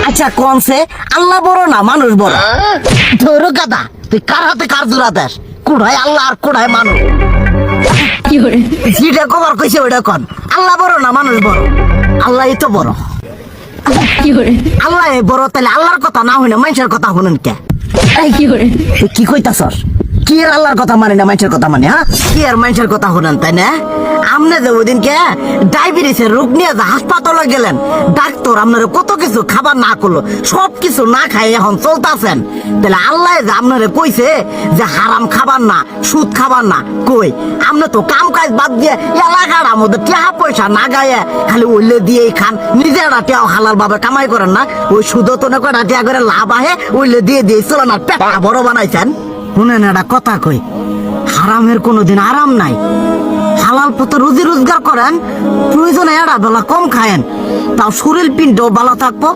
আচ্ছা কোনছে আল্লাহ বড় না মানুষ বড়? ধরো গাদা, তুই কার হাতে কার জোড়া দেশ? কুড়ায় আল্লাহ আর কুড়ায় মানুষ। যেটা কবার কইছে ওইটা কন। আল্লাহ বড় না মানুষ বড়? আল্লাহ তো বড়। আল্লাহ বড়, তাহলে আল্লাহর কথা না হইনা মানুষের কথা শুনেন কে? তুই কি কইতাছস? কি আর আল্লাহর কথা মানে না মানুষের কথা মানে? হ্যাঁ, কি আর মানুষের কথা শুনেন তাই না? আমনে যে ওই দিনকে ডায়াবেটিসের রোগ নিয়ে যে হাসপাতালে গেলেন, ডাক্তার আপনারা কত কিছু খাবার না করলো, সব কিছু না খাই এখন চলতেছেন। তাহলে আল্লাহ যে আপনারা কইছে যে হারাম খাবার না, সুদ খাবার না, কই আপনি তো কাম কাজ বাদ দিয়ে এলাকার আমাদের টাকা পয়সা না গায়ে খালি ওইলে দিয়েই খান, নিজেরা টেও হালাল ভাবে কামাই করেন না, ওই সুদ তো না কটা টেয়া করে লাভ আহে ওইলে দিয়ে দিয়ে চলেন আর পেট বড় বানাইছেন। শুনেন একটা কথা কই, হারামের কোনোদিন আরাম নাই। হালাল পথে রুজি রোজগার করেন, প্রয়োজনে এরা বেলা কম খায়েন, তাও শরীর পিণ্ড ভালো থাকবো।